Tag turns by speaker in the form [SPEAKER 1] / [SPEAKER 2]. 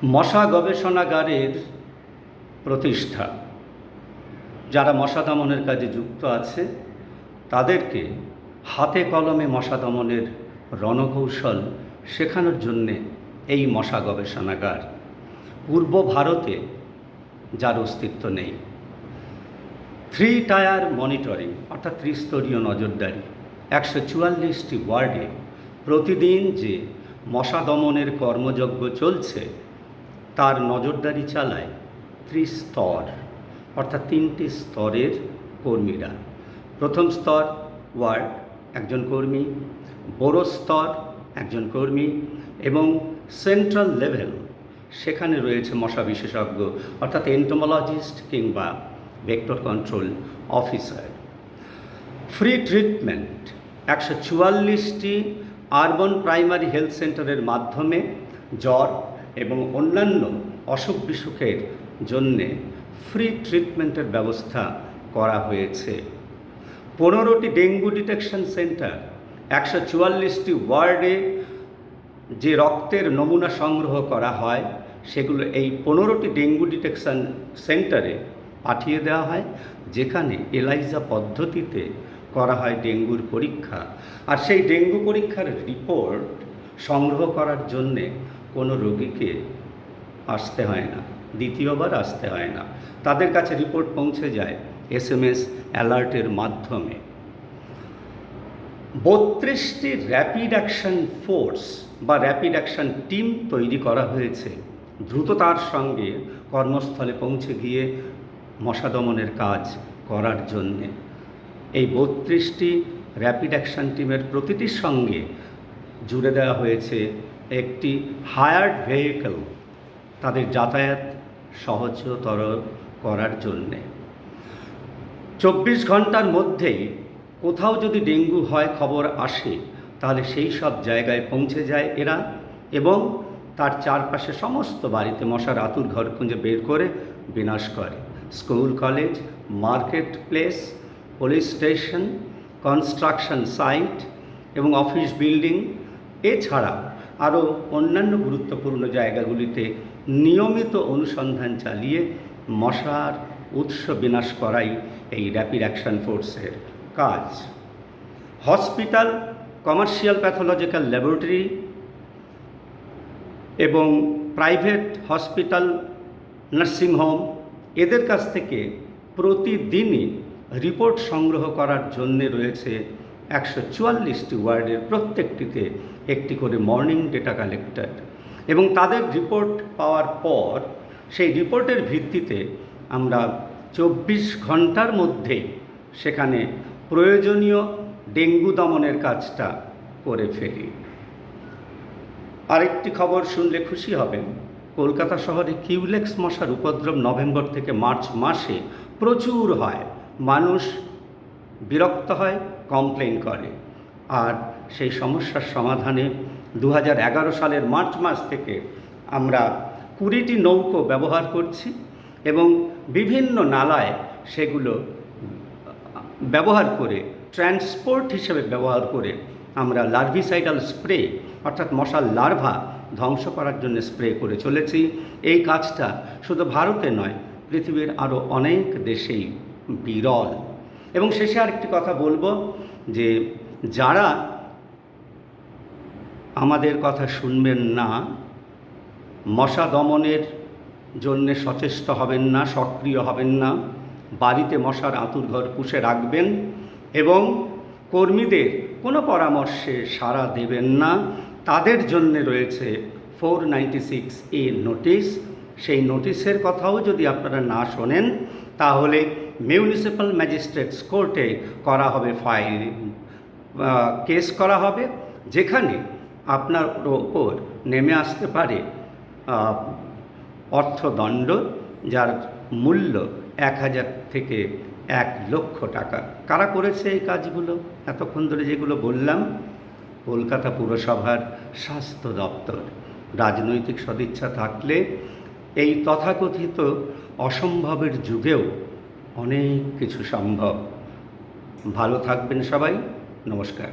[SPEAKER 1] মশা গবেষণাগারের প্রতিষ্ঠা, যারা মশা দমনের কাজে যুক্ত আছে তাদেরকে হাতে কলমে মশা দমনের রণকৌশল শেখানোর জন্যে এই মশা গবেষণাগার। পূর্ব ভারতে যার অস্তিত্ব নেই। 3 টায়ার মনিটরিং অর্থাৎ ত্রিস্তরীয় নজরদারি, 144টি ওয়ার্ডে প্রতিদিন যে মশা দমনের কর্মযজ্ঞ চলছে তার নজরদারি চালায় ত্রিস্তর অর্থাৎ 3টি স্তরের কর্মীরা। প্রথম স্তর ওয়ার্ড একজন কর্মী, বড় স্তর একজন কর্মী এবং সেন্ট্রাল লেভেল সেখানে রয়েছে মশা বিশেষজ্ঞ অর্থাৎ এন্টোমোলজিস্ট কিংবা vector control officer. Free treatment 144টি আরবান প্রাইমারি হেলথ সেন্টারের মাধ্যমে জ্বর এবং অন্যান্য অসুখ বিসুখের জন্যে ফ্রি ট্রিটমেন্টের ব্যবস্থা করা হয়েছে। 15টি ডেঙ্গু ডিটেকশন সেন্টার, 144টি ওয়ার্ডে যে রক্তের নমুনা সংগ্রহ করা হয় সেগুলো এই 15টি ডেঙ্গু ডিটেকশন সেন্টারে পাঠিয়ে দেওয়া হয়, যেখানে এলাইজা পদ্ধতিতে করা হয় ডেঙ্গুর পরীক্ষা। আর সেই ডেঙ্গু পরীক্ষার রিপোর্ট সংগ্রহ করার জন্যে কোনো রোগীকে আসতে হয় না, দ্বিতীয়বার আসতে হয় না, তাদের কাছে রিপোর্ট পৌঁছে যায় SMS অ্যালার্টের মাধ্যমে। 32টি র্যাপিড অ্যাকশন ফোর্স বা র্যাপিড অ্যাকশন টিম তৈরি করা হয়েছে দ্রুততার সঙ্গে কর্মস্থলে পৌঁছে গিয়ে মশা দমনের কাজ করার জন্যে। এই 32টি র্যাপিড অ্যাকশন টিমের প্রতিটির সঙ্গে জুড়ে দেওয়া হয়েছে একটি হায়ার্ড ভেহিকল, তাদের যাতায়াত সহজতর করার জন্যে। 24 ঘন্টার মধ্যেই কোথাও যদি ডেঙ্গু হয় খবর আসে তাহলে সেই সব জায়গায় পৌঁছে যায় এরা এবং তার চারপাশে সমস্ত বাড়িতে মশার আতুর ঘর খুঁজে বের করে বিনাশ করে। School, college, market place, police station, construction site এবং অফিস বিল্ডিং এছাড়া আরও অন্যান্য গুরুত্বপূর্ণ জায়গাগুলিতে নিয়মিত অনুসন্ধান চালিয়ে মশার উৎস বিনাশ করাই এই র্যাপিড অ্যাকশন ফোর্সের কাজ। হসপিটাল, কমার্শিয়াল প্যাথোলজিক্যাল ল্যাবরেটরি এবং প্রাইভেট হসপিটাল, নার্সিংহোম এদের কাছ থেকে প্রতিদিনই রিপোর্ট সংগ্রহ করার জন্যে রয়েছে 144টি ওয়ার্ডের প্রত্যেকটিতে একটি করে মর্নিং ডেটা কালেক্টর এবং তাদের রিপোর্ট পাওয়ার পর সেই রিপোর্টের ভিত্তিতে আমরা 24 ঘন্টার মধ্যেই সেখানে প্রয়োজনীয় ডেঙ্গু দমনের কাজটা করে ফেলি। আরেকটি খবর শুনলে খুশি হবেন, কলকাতা শহরে কিউলেক্স মশার উপদ্রব নভেম্বর থেকে মার্চ মাসে প্রচুর হয়, মানুষ বিরক্ত হয়, কমপ্লেন করে। আর সেই সমস্যার সমাধানে 2011 সালের মার্চ মাস থেকে আমরা 20টি নৌকো ব্যবহার করছি এবং বিভিন্ন নালায় সেগুলো ব্যবহার করে ট্রান্সপোর্ট হিসেবে ব্যবহার করে আমরা লার্ভিসাইডাল স্প্রে অর্থাৎ মশার লার্ভা ধ্বংস করার জন্য স্প্রে করে চলেছি। এই কাজটা শুধু ভারতে নয়, পৃথিবীর আরও অনেক দেশেই বিরল। এবং শেষে আরেকটি কথা বলবো যে যারা আমাদের কথা শুনবেন না, মশা দমনের জন্যে সচেষ্ট হবেন না, সক্রিয় হবেন না, বাড়িতে মশার আঁতুড়ঘর পুষে রাখবেন এবং কর্মীদের কোনো পরামর্শে সাড়া দেবেন না, তাদের জন্য রয়েছে 496A নোটিশ। সেই নোটিশের কথাও যদি আপনারা না শোনেন তাহলে মিউনিসিপ্যাল ম্যাজিস্ট্রেটস কোর্টে করা হবে কেস করা হবে, যেখানে আপনার ওপর নেমে আসতে পারে অর্থদণ্ড, যার মূল্য 1000 থেকে 1 লক্ষ টাকা। কারা করেছে এই কাজগুলো? এতক্ষণ ধরে যেগুলো বললাম, কলকাতা পুরসভার স্বাস্থ্য দপ্তর। রাজনৈতিক সদিচ্ছা থাকলে এই তথাকথিত অসম্ভবের যুগেও অনেক কিছু সম্ভব। ভালো থাকবেন সবাই, নমস্কার।